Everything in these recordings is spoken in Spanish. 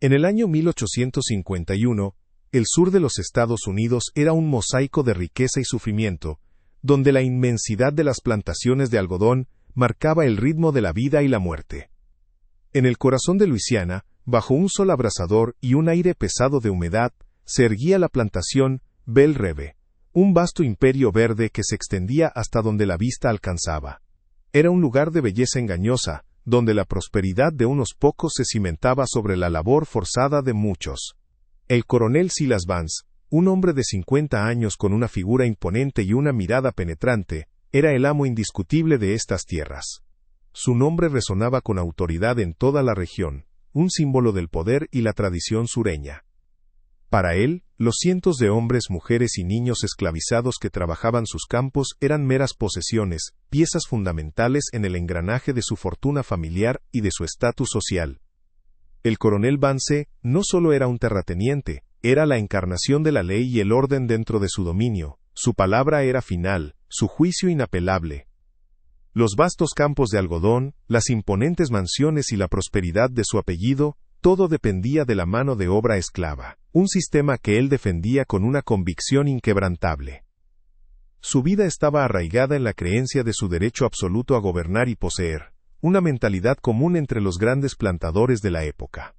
En el año 1851, el sur de los Estados Unidos era un mosaico de riqueza y sufrimiento, donde la inmensidad de las plantaciones de algodón marcaba el ritmo de la vida y la muerte. En el corazón de Luisiana, bajo un sol abrasador y un aire pesado de humedad, se erguía la plantación Belle Reve, un vasto imperio verde que se extendía hasta donde la vista alcanzaba. Era un lugar de belleza engañosa, donde la prosperidad de unos pocos se cimentaba sobre la labor forzada de muchos. El coronel Silas Vance, un hombre de 50 años con una figura imponente y una mirada penetrante, era el amo indiscutible de estas tierras. Su nombre resonaba con autoridad en toda la región, un símbolo del poder y la tradición sureña. Para él, los cientos de hombres, mujeres y niños esclavizados que trabajaban sus campos eran meras posesiones, piezas fundamentales en el engranaje de su fortuna familiar y de su estatus social. El coronel Vance no solo era un terrateniente, era la encarnación de la ley y el orden dentro de su dominio. Su palabra era final, su juicio inapelable. Los vastos campos de algodón, las imponentes mansiones y la prosperidad de su apellido, todo dependía de la mano de obra esclava, un sistema que él defendía con una convicción inquebrantable. Su vida estaba arraigada en la creencia de su derecho absoluto a gobernar y poseer, una mentalidad común entre los grandes plantadores de la época.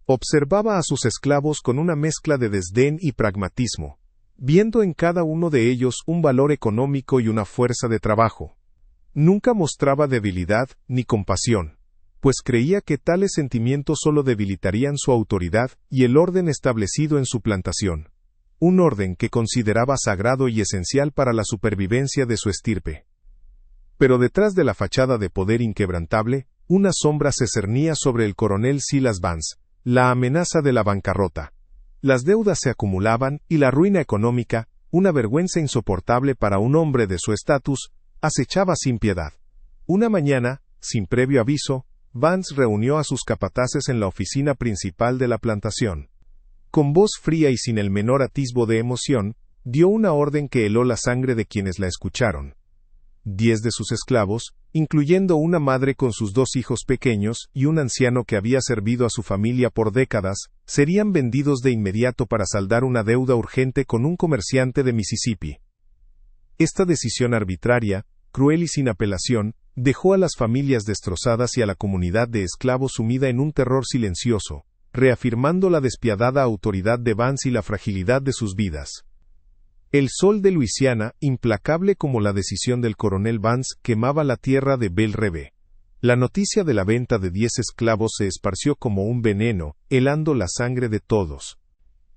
Observaba a sus esclavos con una mezcla de desdén y pragmatismo, viendo en cada uno de ellos un valor económico y una fuerza de trabajo. Nunca mostraba debilidad ni compasión, pues creía que tales sentimientos solo debilitarían su autoridad y el orden establecido en su plantación, un orden que consideraba sagrado y esencial para la supervivencia de su estirpe. Pero detrás de la fachada de poder inquebrantable, una sombra se cernía sobre el coronel Silas Vance, la amenaza de la bancarrota. Las deudas se acumulaban y la ruina económica, una vergüenza insoportable para un hombre de su estatus, acechaba sin piedad. Una mañana, sin previo aviso, Vance reunió a sus capataces en la oficina principal de la plantación. Con voz fría y sin el menor atisbo de emoción, dio una orden que heló la sangre de quienes la escucharon. 10 de sus esclavos, incluyendo una madre con sus 2 hijos pequeños y un anciano que había servido a su familia por décadas, serían vendidos de inmediato para saldar una deuda urgente con un comerciante de Mississippi. Esta decisión arbitraria, cruel y sin apelación, dejó a las familias destrozadas y a la comunidad de esclavos sumida en un terror silencioso, reafirmando la despiadada autoridad de Vance y la fragilidad de sus vidas. El sol de Luisiana, implacable como la decisión del coronel Vance, quemaba la tierra de Belle Reve. La noticia de la venta de 10 esclavos se esparció como un veneno, helando la sangre de todos.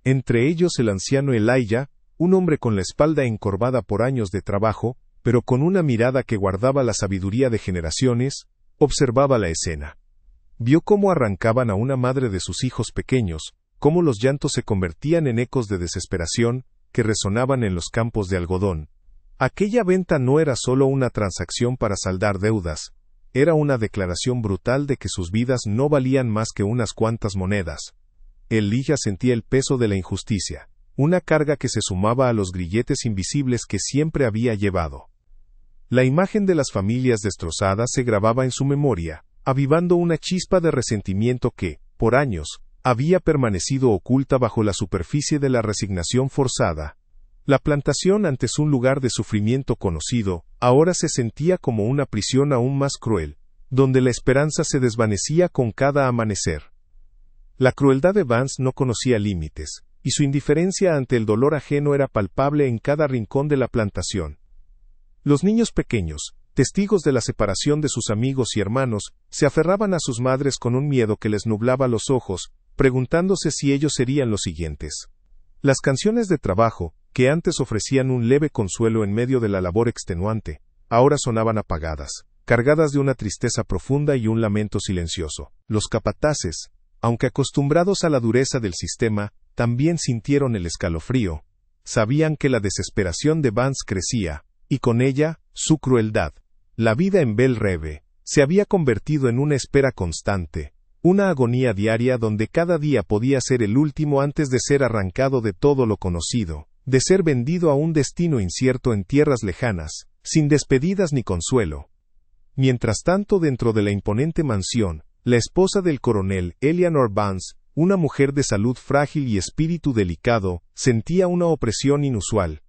Entre ellos el anciano Elijah, un hombre con la espalda encorvada por años de trabajo, pero con una mirada que guardaba la sabiduría de generaciones, observaba la escena. Vio cómo arrancaban a una madre de sus hijos pequeños, cómo los llantos se convertían en ecos de desesperación, que resonaban en los campos de algodón. Aquella venta no era solo una transacción para saldar deudas, era una declaración brutal de que sus vidas no valían más que unas cuantas monedas. Elijah sentía el peso de la injusticia, una carga que se sumaba a los grilletes invisibles que siempre había llevado. La imagen de las familias destrozadas se grababa en su memoria, avivando una chispa de resentimiento que, por años, había permanecido oculta bajo la superficie de la resignación forzada. La plantación, antes un lugar de sufrimiento conocido, ahora se sentía como una prisión aún más cruel, donde la esperanza se desvanecía con cada amanecer. La crueldad de Vance no conocía límites, y su indiferencia ante el dolor ajeno era palpable en cada rincón de la plantación. Los niños pequeños, testigos de la separación de sus amigos y hermanos, se aferraban a sus madres con un miedo que les nublaba los ojos, preguntándose si ellos serían los siguientes. Las canciones de trabajo, que antes ofrecían un leve consuelo en medio de la labor extenuante, ahora sonaban apagadas, cargadas de una tristeza profunda y un lamento silencioso. Los capataces, aunque acostumbrados a la dureza del sistema, también sintieron el escalofrío. Sabían que la desesperación de Vance crecía, y con ella, su crueldad. La vida en Belle Reve se había convertido en una espera constante, una agonía diaria donde cada día podía ser el último antes de ser arrancado de todo lo conocido, de ser vendido a un destino incierto en tierras lejanas, sin despedidas ni consuelo. Mientras tanto, dentro de la imponente mansión, la esposa del coronel, Eleanor Vance, una mujer de salud frágil y espíritu delicado, sentía una opresión inusual.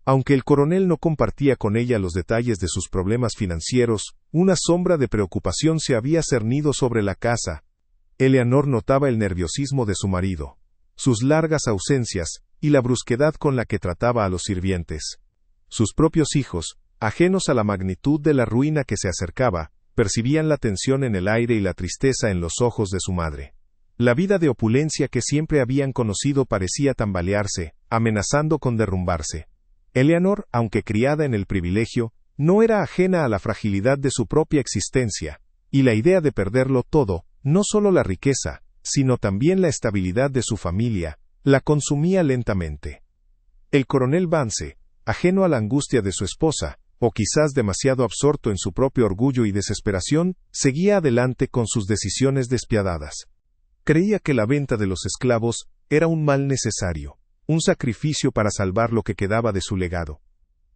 Aunque el coronel no compartía con ella los detalles de sus problemas financieros, una sombra de preocupación se había cernido sobre la casa. Eleanor notaba el nerviosismo de su marido, sus largas ausencias, y la brusquedad con la que trataba a los sirvientes. Sus propios hijos, ajenos a la magnitud de la ruina que se acercaba, percibían la tensión en el aire y la tristeza en los ojos de su madre. La vida de opulencia que siempre habían conocido parecía tambalearse, amenazando con derrumbarse. Eleanor, aunque criada en el privilegio, no era ajena a la fragilidad de su propia existencia, y la idea de perderlo todo, no solo la riqueza, sino también la estabilidad de su familia, la consumía lentamente. El coronel Vance, ajeno a la angustia de su esposa, o quizás demasiado absorto en su propio orgullo y desesperación, seguía adelante con sus decisiones despiadadas. Creía que la venta de los esclavos era un mal necesario, un sacrificio para salvar lo que quedaba de su legado.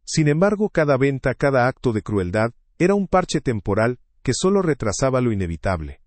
Sin embargo, cada venta, cada acto de crueldad, era un parche temporal que solo retrasaba lo inevitable.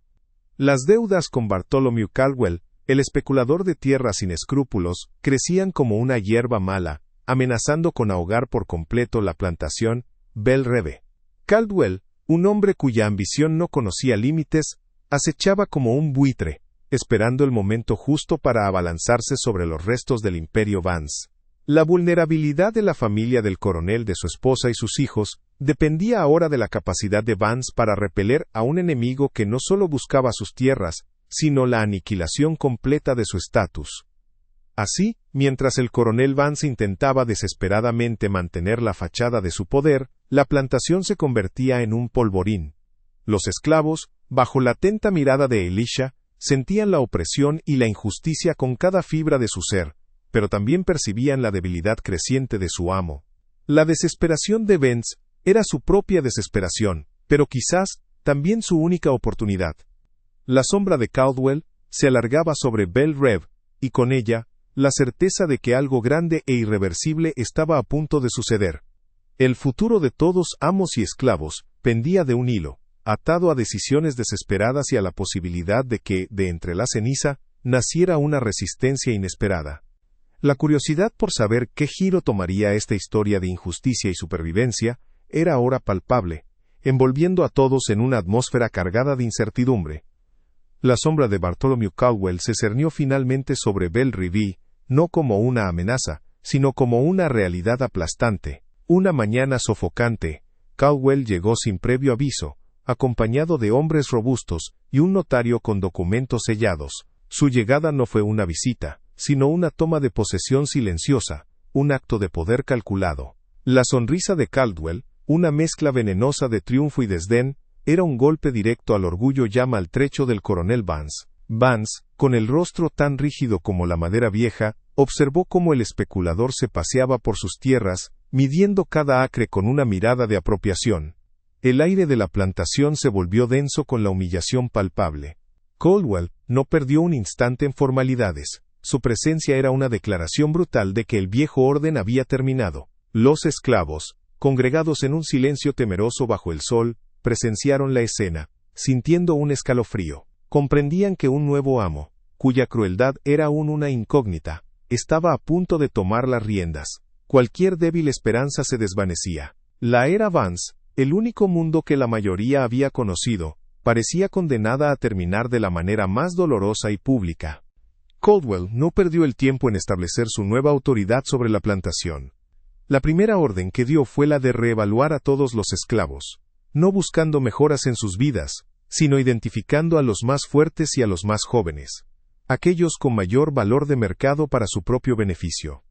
Las deudas con Bartholomew Caldwell, el especulador de tierras sin escrúpulos, crecían como una hierba mala, amenazando con ahogar por completo la plantación Belle Reve. Caldwell, un hombre cuya ambición no conocía límites, acechaba como un buitre, esperando el momento justo para abalanzarse sobre los restos del imperio Vance. La vulnerabilidad de la familia del coronel, de su esposa y sus hijos, dependía ahora de la capacidad de Vance para repeler a un enemigo que no solo buscaba sus tierras, sino la aniquilación completa de su estatus. Así, mientras el coronel Vance intentaba desesperadamente mantener la fachada de su poder, la plantación se convertía en un polvorín. Los esclavos, bajo la atenta mirada de Elisha, sentían la opresión y la injusticia con cada fibra de su ser, pero también percibían la debilidad creciente de su amo. La desesperación de Vance era su propia desesperación, pero quizás también su única oportunidad. La sombra de Caldwell se alargaba sobre Belle Reve, y con ella, la certeza de que algo grande e irreversible estaba a punto de suceder. El futuro de todos amos y esclavos pendía de un hilo, atado a decisiones desesperadas y a la posibilidad de que, de entre la ceniza, naciera una resistencia inesperada. La curiosidad por saber qué giro tomaría esta historia de injusticia y supervivencia era ahora palpable, envolviendo a todos en una atmósfera cargada de incertidumbre. La sombra de Bartholomew Caldwell se cernió finalmente sobre Belle Reve, no como una amenaza, sino como una realidad aplastante. Una mañana sofocante, Caldwell llegó sin previo aviso, acompañado de hombres robustos y un notario con documentos sellados. Su llegada no fue una visita, sino una toma de posesión silenciosa, un acto de poder calculado. La sonrisa de Caldwell, una mezcla venenosa de triunfo y desdén, era un golpe directo al orgullo ya maltrecho del coronel Vance. Vance, con el rostro tan rígido como la madera vieja, observó cómo el especulador se paseaba por sus tierras, midiendo cada acre con una mirada de apropiación. El aire de la plantación se volvió denso con la humillación palpable. Caldwell no perdió un instante en formalidades. Su presencia era una declaración brutal de que el viejo orden había terminado. Los esclavos, congregados en un silencio temeroso bajo el sol, presenciaron la escena, sintiendo un escalofrío. Comprendían que un nuevo amo, cuya crueldad era aún una incógnita, estaba a punto de tomar las riendas. Cualquier débil esperanza se desvanecía. La era Vance, el único mundo que la mayoría había conocido, parecía condenada a terminar de la manera más dolorosa y pública. Caldwell no perdió el tiempo en establecer su nueva autoridad sobre la plantación. La primera orden que dio fue la de reevaluar a todos los esclavos, no buscando mejoras en sus vidas, sino identificando a los más fuertes y a los más jóvenes, aquellos con mayor valor de mercado para su propio beneficio.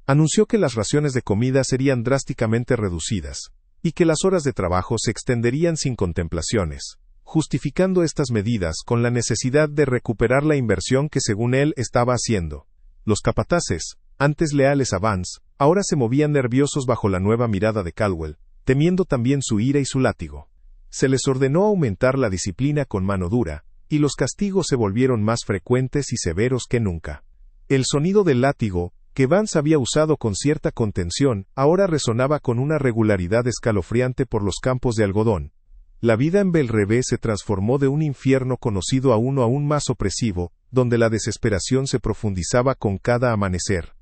Anunció que las raciones de comida serían drásticamente reducidas, y que las horas de trabajo se extenderían sin contemplaciones, justificando estas medidas con la necesidad de recuperar la inversión que según él estaba haciendo. Los capataces, antes leales a Vance, ahora se movían nerviosos bajo la nueva mirada de Caldwell, temiendo también su ira y su látigo. Se les ordenó aumentar la disciplina con mano dura, y los castigos se volvieron más frecuentes y severos que nunca. El sonido del látigo, que Vance había usado con cierta contención, ahora resonaba con una regularidad escalofriante por los campos de algodón. La vida en Belle Reve se transformó de un infierno conocido a uno aún más opresivo, donde la desesperación se profundizaba con cada amanecer.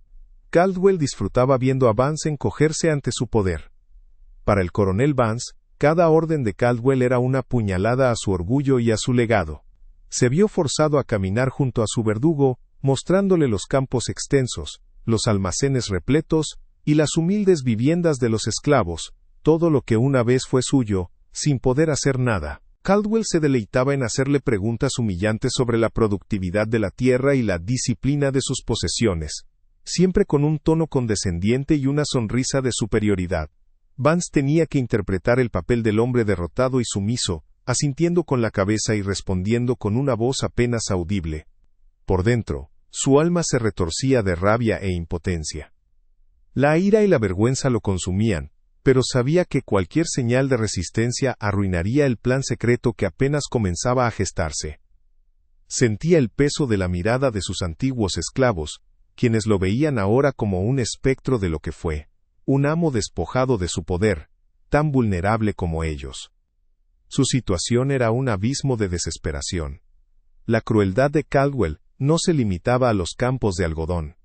Caldwell disfrutaba viendo a Vance encogerse ante su poder. Para el coronel Vance, cada orden de Caldwell era una puñalada a su orgullo y a su legado. Se vio forzado a caminar junto a su verdugo, mostrándole los campos extensos, los almacenes repletos y las humildes viviendas de los esclavos, todo lo que una vez fue suyo, sin poder hacer nada. Caldwell se deleitaba en hacerle preguntas humillantes sobre la productividad de la tierra y la disciplina de sus posesiones, siempre con un tono condescendiente y una sonrisa de superioridad. Vance tenía que interpretar el papel del hombre derrotado y sumiso, asintiendo con la cabeza y respondiendo con una voz apenas audible. Por dentro, su alma se retorcía de rabia e impotencia. La ira y la vergüenza lo consumían, pero sabía que cualquier señal de resistencia arruinaría el plan secreto que apenas comenzaba a gestarse. Sentía el peso de la mirada de sus antiguos esclavos, quienes lo veían ahora como un espectro de lo que fue, un amo despojado de su poder, tan vulnerable como ellos. Su situación era un abismo de desesperación. La crueldad de Caldwell no se limitaba a los campos de algodón.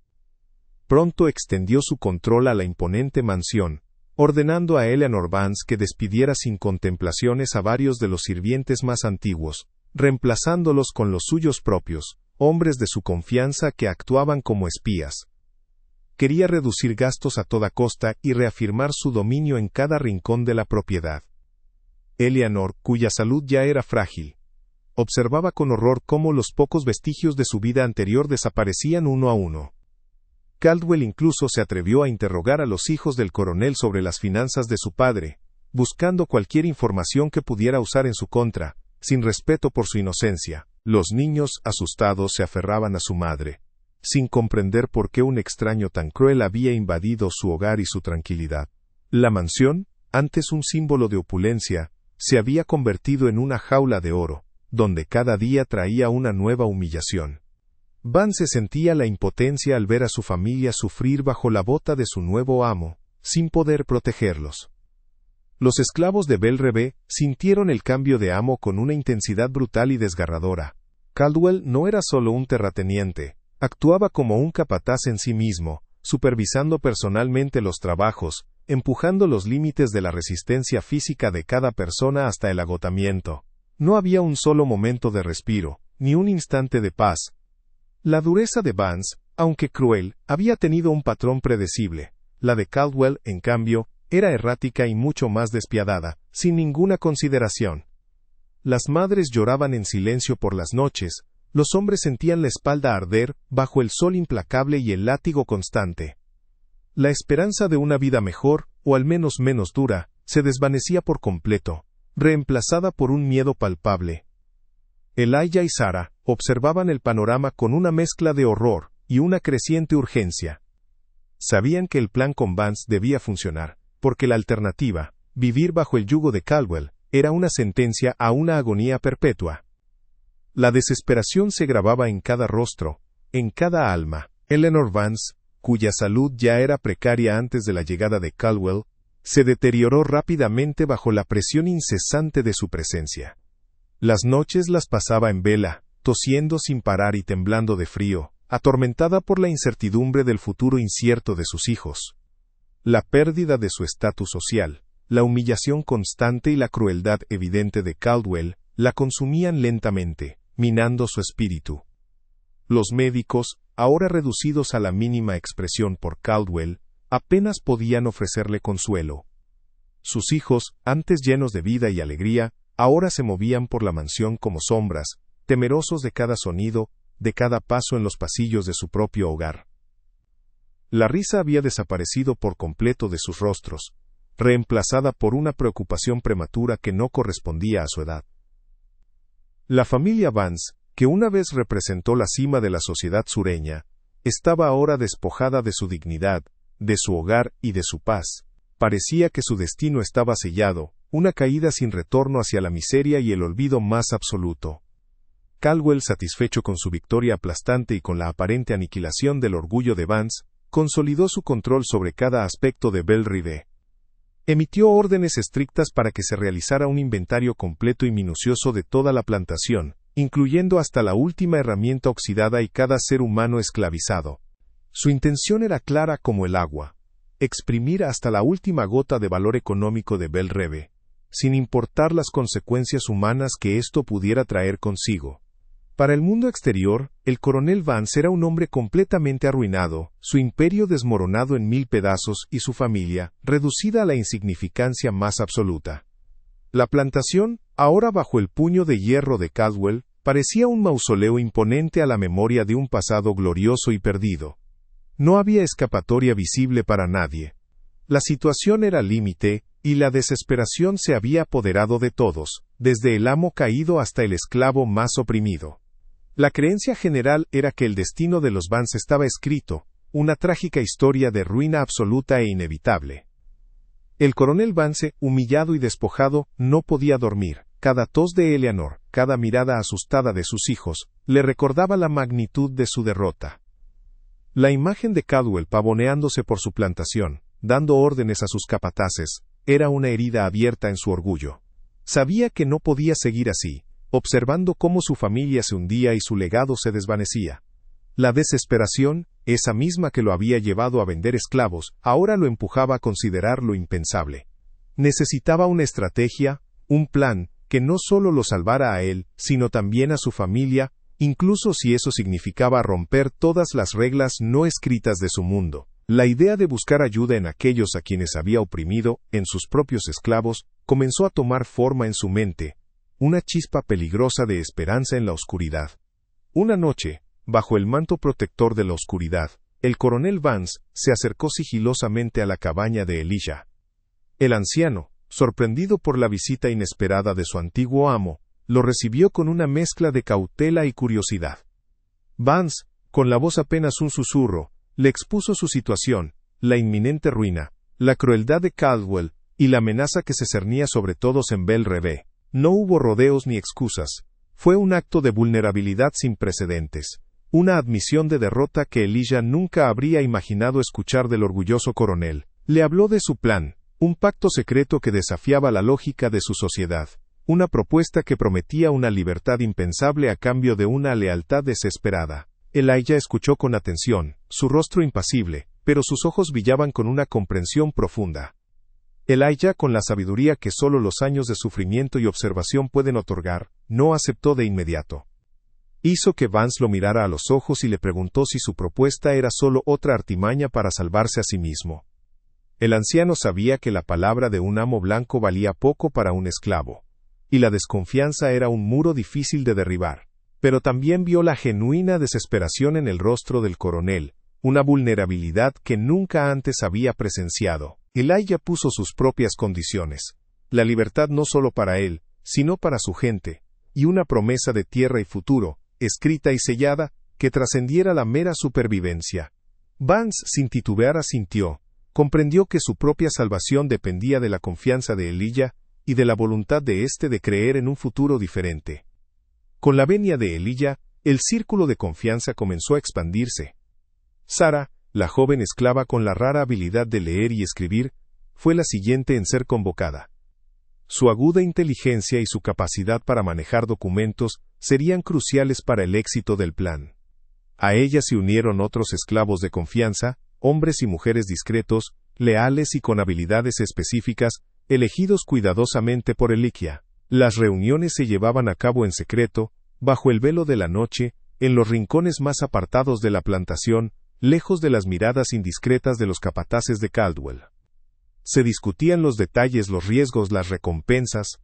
Pronto extendió su control a la imponente mansión, ordenando a Eleanor Vance que despidiera sin contemplaciones a varios de los sirvientes más antiguos, reemplazándolos con los suyos propios, hombres de su confianza que actuaban como espías. Quería reducir gastos a toda costa y reafirmar su dominio en cada rincón de la propiedad. Eleanor, cuya salud ya era frágil, observaba con horror cómo los pocos vestigios de su vida anterior desaparecían uno a uno. Caldwell incluso se atrevió a interrogar a los hijos del coronel sobre las finanzas de su padre, buscando cualquier información que pudiera usar en su contra, sin respeto por su inocencia. Los niños, asustados, se aferraban a su madre, sin comprender por qué un extraño tan cruel había invadido su hogar y su tranquilidad. La mansión, antes un símbolo de opulencia, se había convertido en una jaula de oro, donde cada día traía una nueva humillación. Vance sentía la impotencia al ver a su familia sufrir bajo la bota de su nuevo amo, sin poder protegerlos. Los esclavos de Belle Reve sintieron el cambio de amo con una intensidad brutal y desgarradora. Caldwell no era solo un terrateniente, actuaba como un capataz en sí mismo, supervisando personalmente los trabajos, empujando los límites de la resistencia física de cada persona hasta el agotamiento. No había un solo momento de respiro, ni un instante de paz. La dureza de Vance, aunque cruel, había tenido un patrón predecible. La de Caldwell, en cambio, era errática y mucho más despiadada, sin ninguna consideración. Las madres lloraban en silencio por las noches, los hombres sentían la espalda arder bajo el sol implacable y el látigo constante. La esperanza de una vida mejor, o al menos menos dura, se desvanecía por completo, reemplazada por un miedo palpable. Elijah y Sarah observaban el panorama con una mezcla de horror y una creciente urgencia. Sabían que el plan con Vance debía funcionar, porque la alternativa, vivir bajo el yugo de Caldwell, era una sentencia a una agonía perpetua. La desesperación se grababa en cada rostro, en cada alma. Eleanor Vance, cuya salud ya era precaria antes de la llegada de Caldwell, se deterioró rápidamente bajo la presión incesante de su presencia. Las noches las pasaba en vela, tosiendo sin parar y temblando de frío, atormentada por la incertidumbre del futuro incierto de sus hijos. La pérdida de su estatus social, la humillación constante y la crueldad evidente de Caldwell la consumían lentamente, minando su espíritu. Los médicos, ahora reducidos a la mínima expresión por Caldwell, apenas podían ofrecerle consuelo. Sus hijos, antes llenos de vida y alegría, ahora se movían por la mansión como sombras, temerosos de cada sonido, de cada paso en los pasillos de su propio hogar. La risa había desaparecido por completo de sus rostros, reemplazada por una preocupación prematura que no correspondía a su edad. La familia Vance, que una vez representó la cima de la sociedad sureña, estaba ahora despojada de su dignidad, de su hogar y de su paz. Parecía que su destino estaba sellado, una caída sin retorno hacia la miseria y el olvido más absoluto. Caldwell, satisfecho con su victoria aplastante y con la aparente aniquilación del orgullo de Vance, consolidó su control sobre cada aspecto de Belle Reve. Emitió órdenes estrictas para que se realizara un inventario completo y minucioso de toda la plantación, incluyendo hasta la última herramienta oxidada y cada ser humano esclavizado. Su intención era clara como el agua: exprimir hasta la última gota de valor económico de Belle Reve, sin importar las consecuencias humanas que esto pudiera traer consigo. Para el mundo exterior, el coronel Vance era un hombre completamente arruinado, su imperio desmoronado en 1000 pedazos y su familia reducida a la insignificancia más absoluta. La plantación, ahora bajo el puño de hierro de Caldwell, parecía un mausoleo imponente a la memoria de un pasado glorioso y perdido. No había escapatoria visible para nadie. La situación era límite, y la desesperación se había apoderado de todos, desde el amo caído hasta el esclavo más oprimido. La creencia general era que el destino de los Vance estaba escrito, una trágica historia de ruina absoluta e inevitable. El coronel Vance, humillado y despojado, no podía dormir. Cada tos de Eleanor, cada mirada asustada de sus hijos, le recordaba la magnitud de su derrota. La imagen de Caldwell pavoneándose por su plantación, dando órdenes a sus capataces, era una herida abierta en su orgullo. Sabía que no podía seguir así, observando cómo su familia se hundía y su legado se desvanecía. La desesperación, esa misma que lo había llevado a vender esclavos, ahora lo empujaba a considerar lo impensable. Necesitaba una estrategia, un plan, que no solo lo salvara a él, sino también a su familia, incluso si eso significaba romper todas las reglas no escritas de su mundo. La idea de buscar ayuda en aquellos a quienes había oprimido, en sus propios esclavos, comenzó a tomar forma en su mente, una chispa peligrosa de esperanza en la oscuridad. Una noche, bajo el manto protector de la oscuridad, el coronel Vance se acercó sigilosamente a la cabaña de Elijah. El anciano, sorprendido por la visita inesperada de su antiguo amo, lo recibió con una mezcla de cautela y curiosidad. Vance, con la voz apenas un susurro, le expuso su situación, la inminente ruina, la crueldad de Caldwell y la amenaza que se cernía sobre todos en Belle Reve. No hubo rodeos ni excusas. Fue un acto de vulnerabilidad sin precedentes, una admisión de derrota que Elijah nunca habría imaginado escuchar del orgulloso coronel. Le habló de su plan, un pacto secreto que desafiaba la lógica de su sociedad, una propuesta que prometía una libertad impensable a cambio de una lealtad desesperada. Elijah escuchó con atención, su rostro impasible, pero sus ojos brillaban con una comprensión profunda. Elijah, con la sabiduría que solo los años de sufrimiento y observación pueden otorgar, no aceptó de inmediato. Hizo que Vance lo mirara a los ojos y le preguntó si su propuesta era solo otra artimaña para salvarse a sí mismo. El anciano sabía que la palabra de un amo blanco valía poco para un esclavo, y la desconfianza era un muro difícil de derribar. Pero también vio la genuina desesperación en el rostro del coronel, una vulnerabilidad que nunca antes había presenciado. Elijah puso sus propias condiciones, la libertad no solo para él, sino para su gente, y una promesa de tierra y futuro, escrita y sellada, que trascendiera la mera supervivencia. Vance, sin titubear, asintió, comprendió que su propia salvación dependía de la confianza de Elijah y de la voluntad de éste de creer en un futuro diferente. Con la venia de Elijah, el círculo de confianza comenzó a expandirse. Sara, la joven esclava con la rara habilidad de leer y escribir, fue la siguiente en ser convocada. Su aguda inteligencia y su capacidad para manejar documentos serían cruciales para el éxito del plan. A ella se unieron otros esclavos de confianza, hombres y mujeres discretos, leales y con habilidades específicas, elegidos cuidadosamente por Elijah. Las reuniones se llevaban a cabo en secreto, bajo el velo de la noche, en los rincones más apartados de la plantación, lejos de las miradas indiscretas de los capataces de Caldwell. Se discutían los detalles, los riesgos, las recompensas.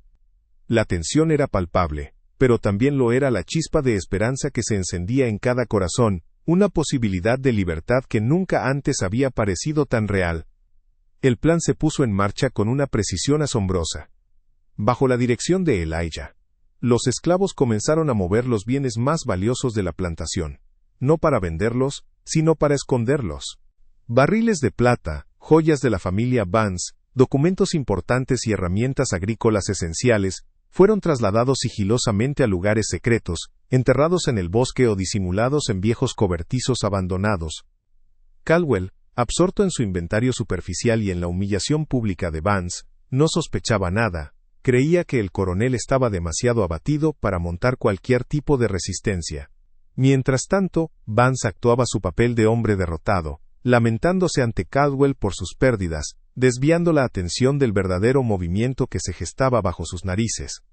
La tensión era palpable, pero también lo era la chispa de esperanza que se encendía en cada corazón, una posibilidad de libertad que nunca antes había parecido tan real. El plan se puso en marcha con una precisión asombrosa. Bajo la dirección de Elijah, los esclavos comenzaron a mover los bienes más valiosos de la plantación, no para venderlos, sino para esconderlos. Barriles de plata, joyas de la familia Vance, documentos importantes y herramientas agrícolas esenciales, fueron trasladados sigilosamente a lugares secretos, enterrados en el bosque o disimulados en viejos cobertizos abandonados. Caldwell, absorto en su inventario superficial y en la humillación pública de Vance, no sospechaba nada. creía que el coronel estaba demasiado abatido para montar cualquier tipo de resistencia. Mientras tanto, Vance actuaba su papel de hombre derrotado, lamentándose ante Caldwell por sus pérdidas, desviando la atención del verdadero movimiento que se gestaba bajo sus narices.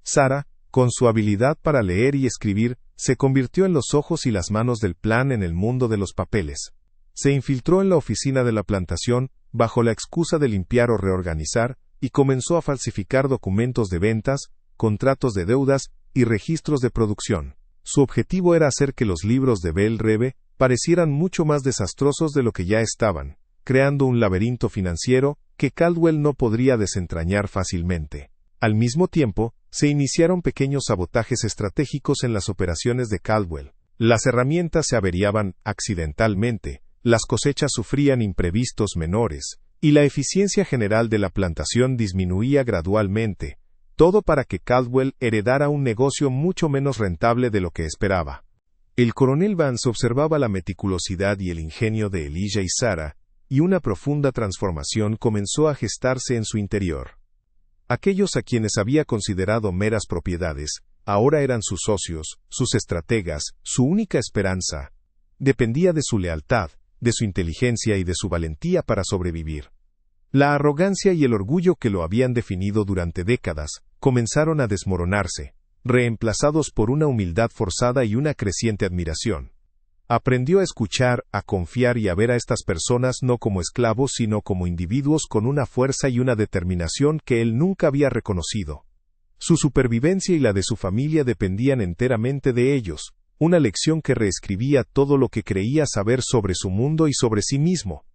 Sarah, con su habilidad para leer y escribir, se convirtió en los ojos y las manos del plan en el mundo de los papeles. Se infiltró en la oficina de la plantación, bajo la excusa de limpiar o reorganizar, y comenzó a falsificar documentos de ventas, contratos de deudas y registros de producción. Su objetivo era hacer que los libros de Belle Reve parecieran mucho más desastrosos de lo que ya estaban, creando un laberinto financiero que Caldwell no podría desentrañar fácilmente. Al mismo tiempo, se iniciaron pequeños sabotajes estratégicos en las operaciones de Caldwell. Las herramientas se averiaban accidentalmente, las cosechas sufrían imprevistos menores, y la eficiencia general de la plantación disminuía gradualmente, todo para que Caldwell heredara un negocio mucho menos rentable de lo que esperaba. El coronel Vance observaba la meticulosidad y el ingenio de Elijah y Sarah, y una profunda transformación comenzó a gestarse en su interior. Aquellos a quienes había considerado meras propiedades, ahora eran sus socios, sus estrategas, su única esperanza. Dependía de su lealtad, de su inteligencia y de su valentía para sobrevivir. La arrogancia y el orgullo que lo habían definido durante décadas, comenzaron a desmoronarse, reemplazados por una humildad forzada y una creciente admiración. Aprendió a escuchar, a confiar y a ver a estas personas no como esclavos sino como individuos con una fuerza y una determinación que él nunca había reconocido. Su supervivencia y la de su familia dependían enteramente de ellos, una lección que reescribía todo lo que creía saber sobre su mundo y sobre sí mismo.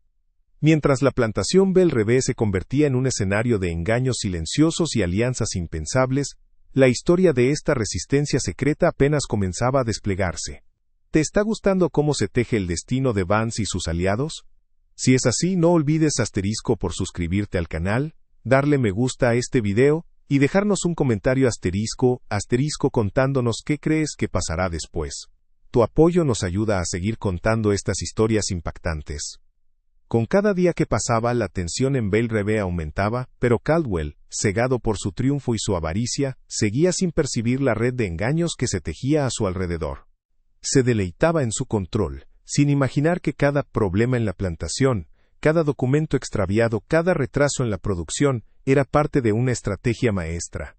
Mientras la plantación Belle Reve se convertía en un escenario de engaños silenciosos y alianzas impensables, la historia de esta resistencia secreta apenas comenzaba a desplegarse. ¿Te está gustando cómo se teje el destino de Vance y sus aliados? Si es así, no olvides por suscribirte al canal, darle me gusta a este video, y dejarnos un comentario contándonos qué crees que pasará después. Tu apoyo nos ayuda a seguir contando estas historias impactantes. Con cada día que pasaba, la tensión en Belle Reve aumentaba, pero Caldwell, cegado por su triunfo y su avaricia, seguía sin percibir la red de engaños que se tejía a su alrededor. Se deleitaba en su control, sin imaginar que cada problema en la plantación, cada documento extraviado, cada retraso en la producción, era parte de una estrategia maestra.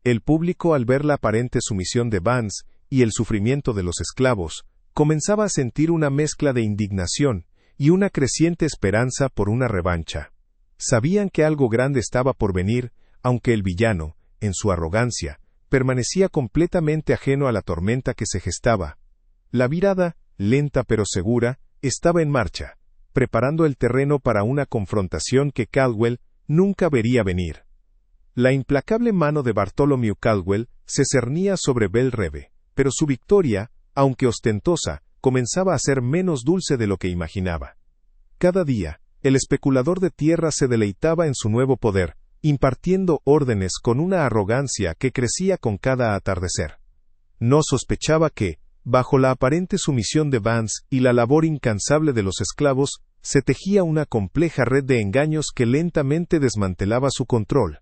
El público, al ver la aparente sumisión de Vance y el sufrimiento de los esclavos, comenzaba a sentir una mezcla de indignación y una creciente esperanza por una revancha. Sabían que algo grande estaba por venir, aunque el villano, en su arrogancia, permanecía completamente ajeno a la tormenta que se gestaba. La virada, lenta pero segura, estaba en marcha, preparando el terreno para una confrontación que Caldwell nunca vería venir. La implacable mano de Bartholomew Caldwell se cernía sobre Belle Reve, pero su victoria, aunque ostentosa, comenzaba a ser menos dulce de lo que imaginaba. Cada día, el especulador de tierra se deleitaba en su nuevo poder, impartiendo órdenes con una arrogancia que crecía con cada atardecer. No sospechaba que, bajo la aparente sumisión de Vance y la labor incansable de los esclavos, se tejía una compleja red de engaños que lentamente desmantelaba su control.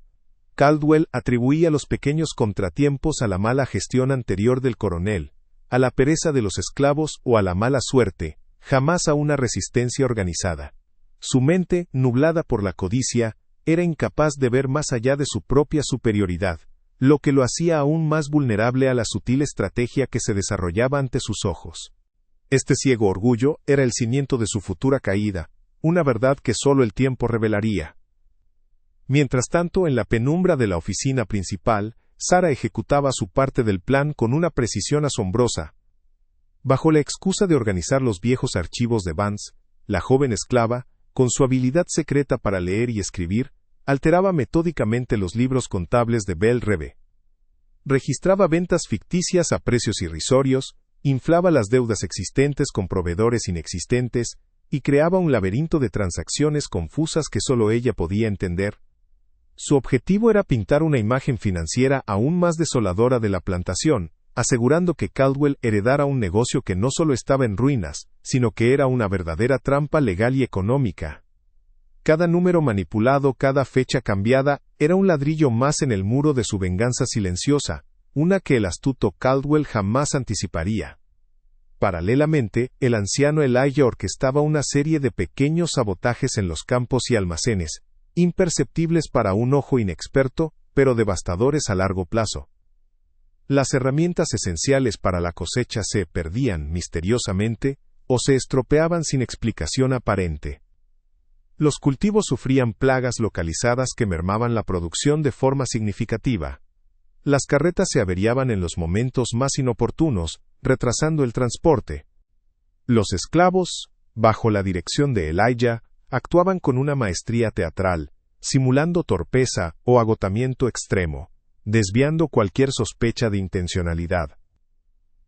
Caldwell atribuía los pequeños contratiempos a la mala gestión anterior del coronel, a la pereza de los esclavos o a la mala suerte, jamás a una resistencia organizada. Su mente, nublada por la codicia, era incapaz de ver más allá de su propia superioridad, lo que lo hacía aún más vulnerable a la sutil estrategia que se desarrollaba ante sus ojos. Este ciego orgullo era el cimiento de su futura caída, una verdad que solo el tiempo revelaría. Mientras tanto, en la penumbra de la oficina principal, Sarah ejecutaba su parte del plan con una precisión asombrosa. Bajo la excusa de organizar los viejos archivos de Vance, la joven esclava, con su habilidad secreta para leer y escribir, alteraba metódicamente los libros contables de Belle Reve. Registraba ventas ficticias a precios irrisorios, inflaba las deudas existentes con proveedores inexistentes, y creaba un laberinto de transacciones confusas que solo ella podía entender. Su objetivo era pintar una imagen financiera aún más desoladora de la plantación, asegurando que Caldwell heredara un negocio que no solo estaba en ruinas, sino que era una verdadera trampa legal y económica. Cada número manipulado, cada fecha cambiada, era un ladrillo más en el muro de su venganza silenciosa, una que el astuto Caldwell jamás anticiparía. Paralelamente, el anciano Elijah orquestaba una serie de pequeños sabotajes en los campos y almacenes, imperceptibles para un ojo inexperto, pero devastadores a largo plazo. Las herramientas esenciales para la cosecha se perdían misteriosamente o se estropeaban sin explicación aparente. Los cultivos sufrían plagas localizadas que mermaban la producción de forma significativa. Las carretas se averiaban en los momentos más inoportunos, retrasando el transporte. Los esclavos, bajo la dirección de Elijah, actuaban con una maestría teatral, simulando torpeza o agotamiento extremo, desviando cualquier sospecha de intencionalidad.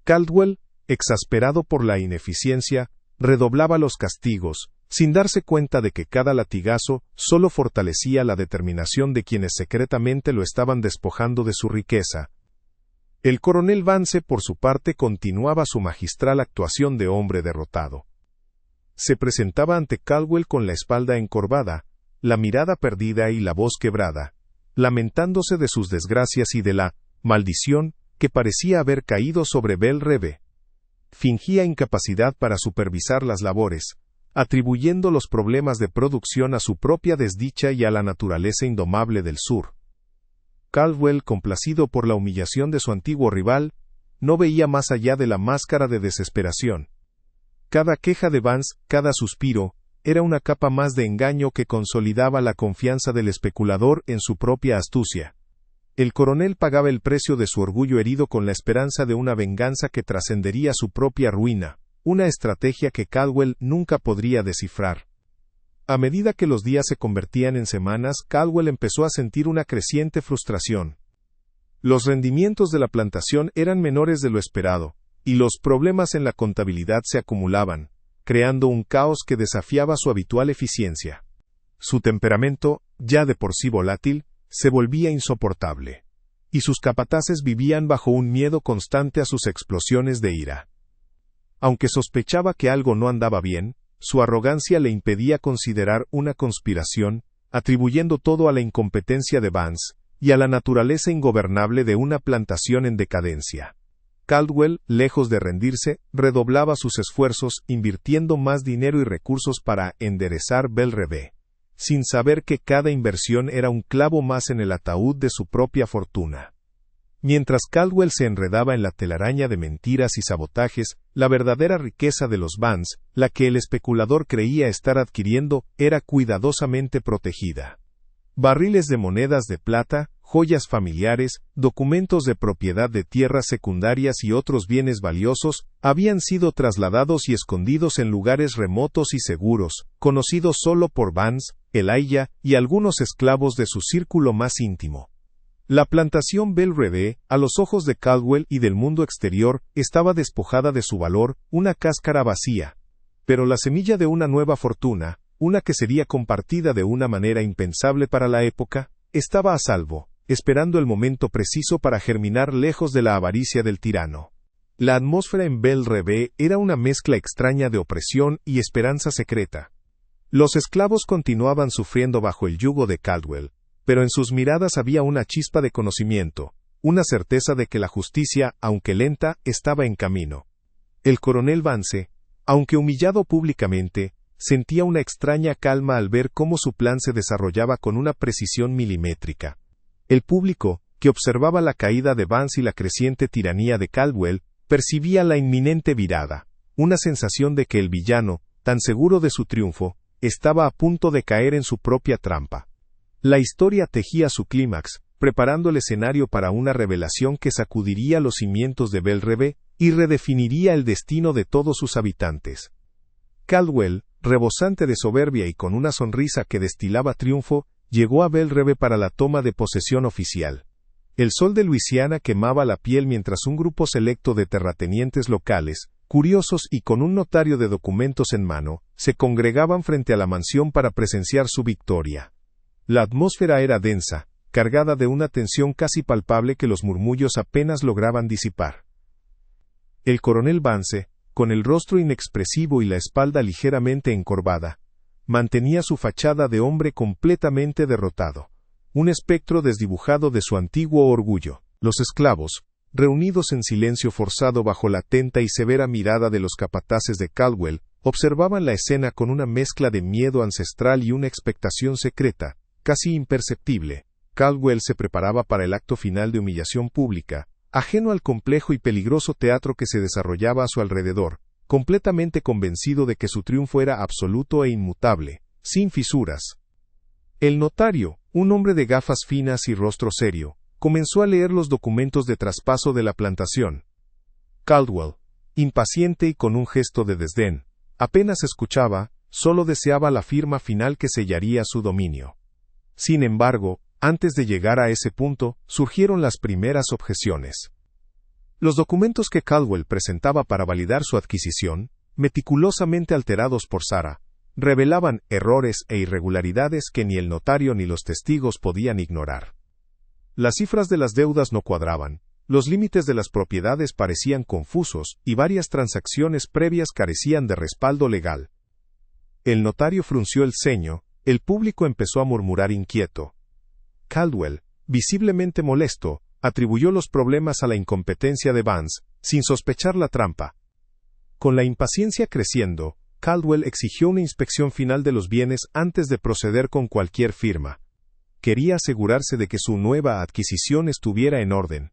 Caldwell, exasperado por la ineficiencia, redoblaba los castigos, sin darse cuenta de que cada latigazo solo fortalecía la determinación de quienes secretamente lo estaban despojando de su riqueza. El coronel Vance, por su parte, continuaba su magistral actuación de hombre derrotado. Se presentaba ante Caldwell con la espalda encorvada, la mirada perdida y la voz quebrada, lamentándose de sus desgracias y de la maldición que parecía haber caído sobre Belle Reve. Fingía incapacidad para supervisar las labores, atribuyendo los problemas de producción a su propia desdicha y a la naturaleza indomable del sur. Caldwell, complacido por la humillación de su antiguo rival, no veía más allá de la máscara de desesperación. Cada queja de Vance, cada suspiro, era una capa más de engaño que consolidaba la confianza del especulador en su propia astucia. El coronel pagaba el precio de su orgullo herido con la esperanza de una venganza que trascendería su propia ruina, una estrategia que Caldwell nunca podría descifrar. A medida que los días se convertían en semanas, Caldwell empezó a sentir una creciente frustración. Los rendimientos de la plantación eran menores de lo esperado, y los problemas en la contabilidad se acumulaban, creando un caos que desafiaba su habitual eficiencia. Su temperamento, ya de por sí volátil, se volvía insoportable, y sus capataces vivían bajo un miedo constante a sus explosiones de ira. Aunque sospechaba que algo no andaba bien, su arrogancia le impedía considerar una conspiración, atribuyendo todo a la incompetencia de Vance y a la naturaleza ingobernable de una plantación en decadencia. Caldwell, lejos de rendirse, redoblaba sus esfuerzos, invirtiendo más dinero y recursos para enderezar Belle Reve, sin saber que cada inversión era un clavo más en el ataúd de su propia fortuna. Mientras Caldwell se enredaba en la telaraña de mentiras y sabotajes, la verdadera riqueza de los Vance, la que el especulador creía estar adquiriendo, era cuidadosamente protegida. Barriles de monedas de plata, joyas familiares, documentos de propiedad de tierras secundarias y otros bienes valiosos, habían sido trasladados y escondidos en lugares remotos y seguros, conocidos solo por Vance, Elijah y algunos esclavos de su círculo más íntimo. La plantación Belle Reve, a los ojos de Caldwell y del mundo exterior, estaba despojada de su valor, una cáscara vacía. Pero la semilla de una nueva fortuna, una que sería compartida de una manera impensable para la época, estaba a salvo, esperando el momento preciso para germinar lejos de la avaricia del tirano. La atmósfera en Belle Reve era una mezcla extraña de opresión y esperanza secreta. Los esclavos continuaban sufriendo bajo el yugo de Caldwell, pero en sus miradas había una chispa de conocimiento, una certeza de que la justicia, aunque lenta, estaba en camino. El coronel Vance, aunque humillado públicamente, sentía una extraña calma al ver cómo su plan se desarrollaba con una precisión milimétrica. El público, que observaba la caída de Vance y la creciente tiranía de Caldwell, percibía la inminente virada, una sensación de que el villano, tan seguro de su triunfo, estaba a punto de caer en su propia trampa. La historia tejía su clímax, preparando el escenario para una revelación que sacudiría los cimientos de Belle Reve y redefiniría el destino de todos sus habitantes. Caldwell, rebosante de soberbia y con una sonrisa que destilaba triunfo, llegó a Belle Reve para la toma de posesión oficial. El sol de Luisiana quemaba la piel mientras un grupo selecto de terratenientes locales, curiosos y con un notario de documentos en mano, se congregaban frente a la mansión para presenciar su victoria. La atmósfera era densa, cargada de una tensión casi palpable que los murmullos apenas lograban disipar. El coronel Vance, con el rostro inexpresivo y la espalda ligeramente encorvada, mantenía su fachada de hombre completamente derrotado, un espectro desdibujado de su antiguo orgullo. Los esclavos, reunidos en silencio forzado bajo la atenta y severa mirada de los capataces de Caldwell, observaban la escena con una mezcla de miedo ancestral y una expectación secreta, casi imperceptible. Caldwell se preparaba para el acto final de humillación pública, ajeno al complejo y peligroso teatro que se desarrollaba a su alrededor, completamente convencido de que su triunfo era absoluto e inmutable, sin fisuras. El notario, un hombre de gafas finas y rostro serio, comenzó a leer los documentos de traspaso de la plantación. Caldwell, impaciente y con un gesto de desdén, apenas escuchaba, solo deseaba la firma final que sellaría su dominio. Sin embargo, antes de llegar a ese punto, surgieron las primeras objeciones. Los documentos que Caldwell presentaba para validar su adquisición, meticulosamente alterados por Sarah, revelaban errores e irregularidades que ni el notario ni los testigos podían ignorar. Las cifras de las deudas no cuadraban, los límites de las propiedades parecían confusos y varias transacciones previas carecían de respaldo legal. El notario frunció el ceño, el público empezó a murmurar inquieto. Caldwell, visiblemente molesto, atribuyó los problemas a la incompetencia de Vance, sin sospechar la trampa. Con la impaciencia creciendo, Caldwell exigió una inspección final de los bienes antes de proceder con cualquier firma. Quería asegurarse de que su nueva adquisición estuviera en orden.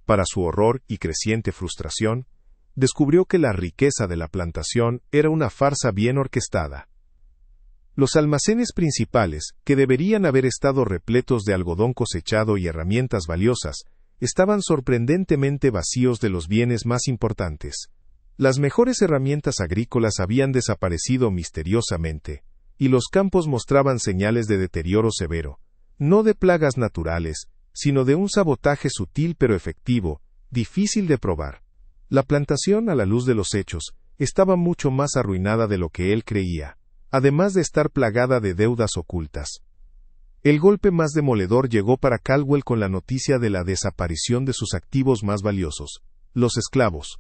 Para su horror y creciente frustración, descubrió que la riqueza de la plantación era una farsa bien orquestada. Los almacenes principales, que deberían haber estado repletos de algodón cosechado y herramientas valiosas, estaban sorprendentemente vacíos de los bienes más importantes. Las mejores herramientas agrícolas habían desaparecido misteriosamente, y los campos mostraban señales de deterioro severo, no de plagas naturales, sino de un sabotaje sutil pero efectivo, difícil de probar. La plantación, a la luz de los hechos, estaba mucho más arruinada de lo que él creía, además de estar plagada de deudas ocultas. El golpe más demoledor llegó para Caldwell con la noticia de la desaparición de sus activos más valiosos, los esclavos.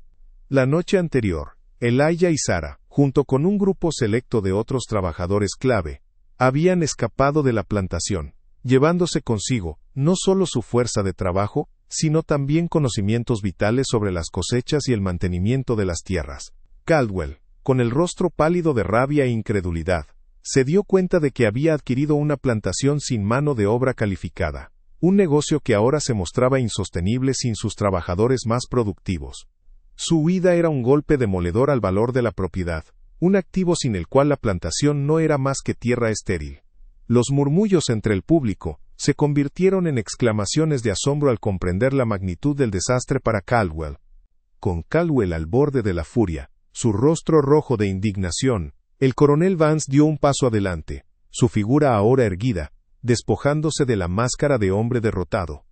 La noche anterior, Elijah y Sarah, junto con un grupo selecto de otros trabajadores clave, habían escapado de la plantación, llevándose consigo, no solo su fuerza de trabajo, sino también conocimientos vitales sobre las cosechas y el mantenimiento de las tierras. Caldwell, con el rostro pálido de rabia e incredulidad, se dio cuenta de que había adquirido una plantación sin mano de obra calificada, un negocio que ahora se mostraba insostenible sin sus trabajadores más productivos. Su huida era un golpe demoledor al valor de la propiedad, un activo sin el cual la plantación no era más que tierra estéril. Los murmullos entre el público se convirtieron en exclamaciones de asombro al comprender la magnitud del desastre para Caldwell. Con Caldwell al borde de la furia, su rostro rojo de indignación, el coronel Vance dio un paso adelante, su figura ahora erguida, despojándose de la máscara de hombre derrotado.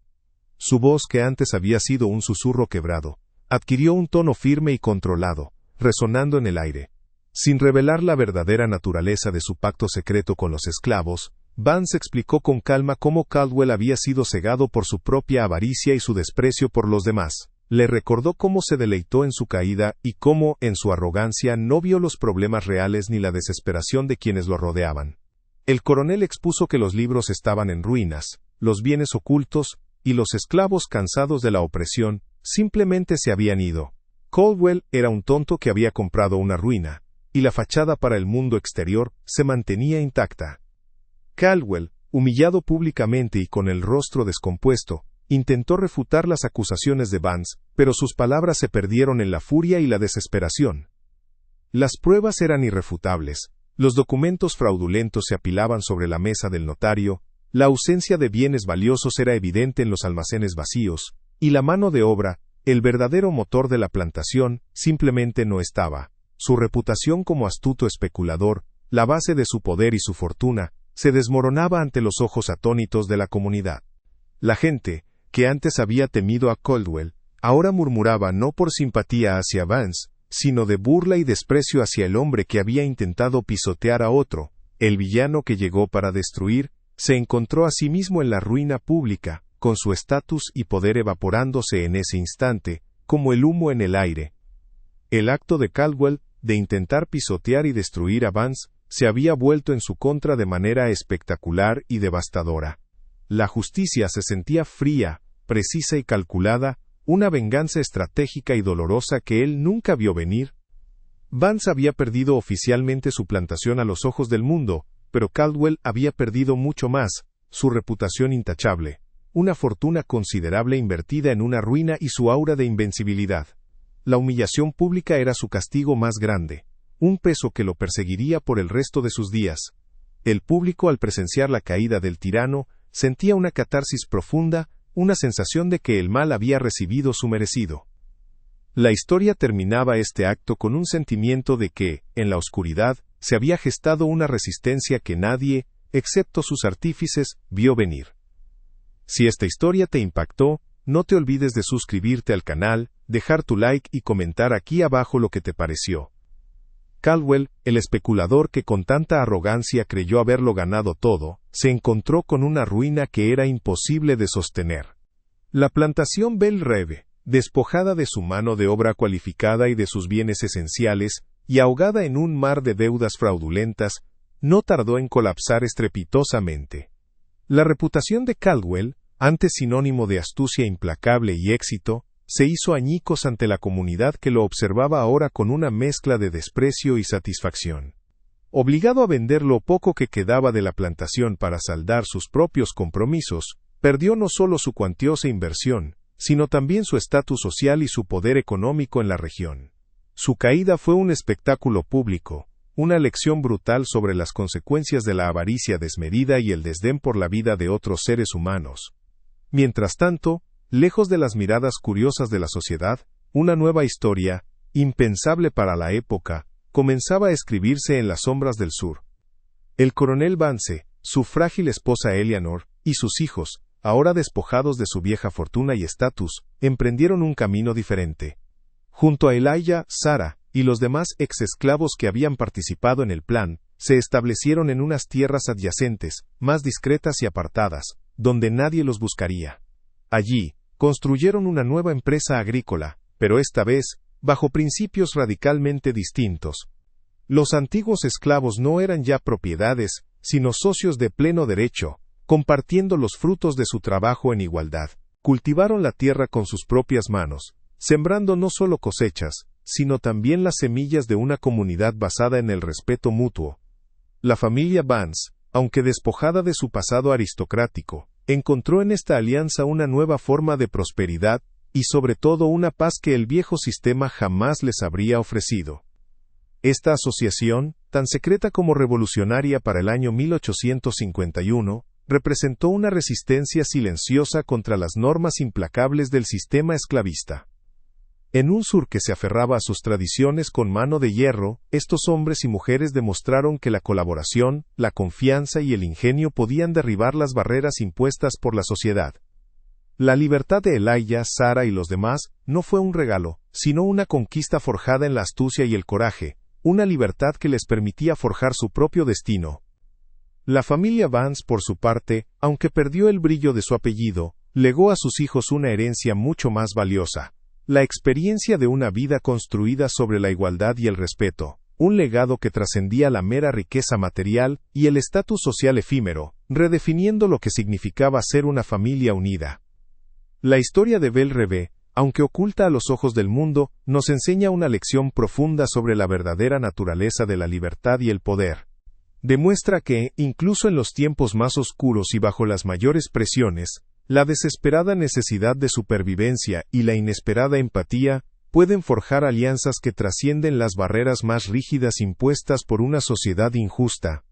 Su voz, que antes había sido un susurro quebrado, adquirió un tono firme y controlado, resonando en el aire. Sin revelar la verdadera naturaleza de su pacto secreto con los esclavos, Vance explicó con calma cómo Caldwell había sido cegado por su propia avaricia y su desprecio por los demás. Le recordó cómo se deleitó en su caída y cómo, en su arrogancia, no vio los problemas reales ni la desesperación de quienes lo rodeaban. El coronel expuso que los libros estaban en ruinas, los bienes ocultos, y los esclavos, cansados de la opresión, simplemente se habían ido. Caldwell era un tonto que había comprado una ruina, y la fachada para el mundo exterior se mantenía intacta. Caldwell, humillado públicamente y con el rostro descompuesto, intentó refutar las acusaciones de Vance, pero sus palabras se perdieron en la furia y la desesperación. Las pruebas eran irrefutables, los documentos fraudulentos se apilaban sobre la mesa del notario, la ausencia de bienes valiosos era evidente en los almacenes vacíos, y la mano de obra, el verdadero motor de la plantación, simplemente no estaba. Su reputación como astuto especulador, la base de su poder y su fortuna, se desmoronaba ante los ojos atónitos de la comunidad. La gente, que antes había temido a Caldwell, ahora murmuraba no por simpatía hacia Vance, sino de burla y desprecio hacia el hombre que había intentado pisotear a otro. El villano que llegó para destruir, se encontró a sí mismo en la ruina pública, con su estatus y poder evaporándose en ese instante, como el humo en el aire. El acto de Caldwell, de intentar pisotear y destruir a Vance, se había vuelto en su contra de manera espectacular y devastadora. La justicia se sentía fría, precisa y calculada, una venganza estratégica y dolorosa que él nunca vio venir. Vance había perdido oficialmente su plantación a los ojos del mundo, pero Caldwell había perdido mucho más, su reputación intachable, una fortuna considerable invertida en una ruina y su aura de invencibilidad. La humillación pública era su castigo más grande, un peso que lo perseguiría por el resto de sus días. El público, al presenciar la caída del tirano, sentía una catarsis profunda, una sensación de que el mal había recibido su merecido. La historia terminaba este acto con un sentimiento de que, en la oscuridad, se había gestado una resistencia que nadie, excepto sus artífices, vio venir. Si esta historia te impactó, no te olvides de suscribirte al canal, dejar tu like y comentar aquí abajo lo que te pareció. Caldwell, el especulador que con tanta arrogancia creyó haberlo ganado todo, se encontró con una ruina que era imposible de sostener. La plantación Belle Reve, despojada de su mano de obra cualificada y de sus bienes esenciales, y ahogada en un mar de deudas fraudulentas, no tardó en colapsar estrepitosamente. La reputación de Caldwell, antes sinónimo de astucia implacable y éxito, se hizo añicos ante la comunidad que lo observaba ahora con una mezcla de desprecio y satisfacción. Obligado a vender lo poco que quedaba de la plantación para saldar sus propios compromisos, perdió no solo su cuantiosa inversión, sino también su estatus social y su poder económico en la región. Su caída fue un espectáculo público, una lección brutal sobre las consecuencias de la avaricia desmedida y el desdén por la vida de otros seres humanos. Mientras tanto, lejos de las miradas curiosas de la sociedad, una nueva historia, impensable para la época, comenzaba a escribirse en las sombras del sur. El coronel Vance, su frágil esposa Eleanor, y sus hijos, ahora despojados de su vieja fortuna y estatus, emprendieron un camino diferente. Junto a Elijah, Sarah, y los demás ex-esclavos que habían participado en el plan, se establecieron en unas tierras adyacentes, más discretas y apartadas, donde nadie los buscaría. Allí, construyeron una nueva empresa agrícola, pero esta vez, bajo principios radicalmente distintos. Los antiguos esclavos no eran ya propiedades, sino socios de pleno derecho, compartiendo los frutos de su trabajo en igualdad. Cultivaron la tierra con sus propias manos, sembrando no solo cosechas, sino también las semillas de una comunidad basada en el respeto mutuo. La familia Vance, aunque despojada de su pasado aristocrático, encontró en esta alianza una nueva forma de prosperidad, y sobre todo una paz que el viejo sistema jamás les habría ofrecido. Esta asociación, tan secreta como revolucionaria para el año 1851, representó una resistencia silenciosa contra las normas implacables del sistema esclavista. En un sur que se aferraba a sus tradiciones con mano de hierro, estos hombres y mujeres demostraron que la colaboración, la confianza y el ingenio podían derribar las barreras impuestas por la sociedad. La libertad de Elijah, Sarah y los demás no fue un regalo, sino una conquista forjada en la astucia y el coraje, una libertad que les permitía forjar su propio destino. La familia Vance, por su parte, aunque perdió el brillo de su apellido, legó a sus hijos una herencia mucho más valiosa: la experiencia de una vida construida sobre la igualdad y el respeto, un legado que trascendía la mera riqueza material y el estatus social efímero, redefiniendo lo que significaba ser una familia unida. La historia de Belle Reve, aunque oculta a los ojos del mundo, nos enseña una lección profunda sobre la verdadera naturaleza de la libertad y el poder. Demuestra que, incluso en los tiempos más oscuros y bajo las mayores presiones, la desesperada necesidad de supervivencia y la inesperada empatía pueden forjar alianzas que trascienden las barreras más rígidas impuestas por una sociedad injusta.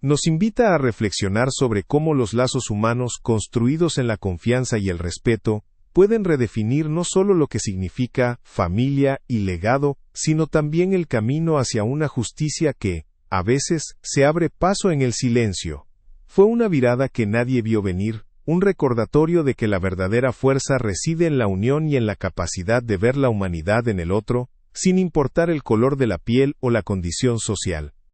Nos invita a reflexionar sobre cómo los lazos humanos construidos en la confianza y el respeto pueden redefinir no solo lo que significa familia y legado, sino también el camino hacia una justicia que, a veces, se abre paso en el silencio. Fue una virada que nadie vio venir, un recordatorio de que la verdadera fuerza reside en la unión y en la capacidad de ver la humanidad en el otro, sin importar el color de la piel o la condición social.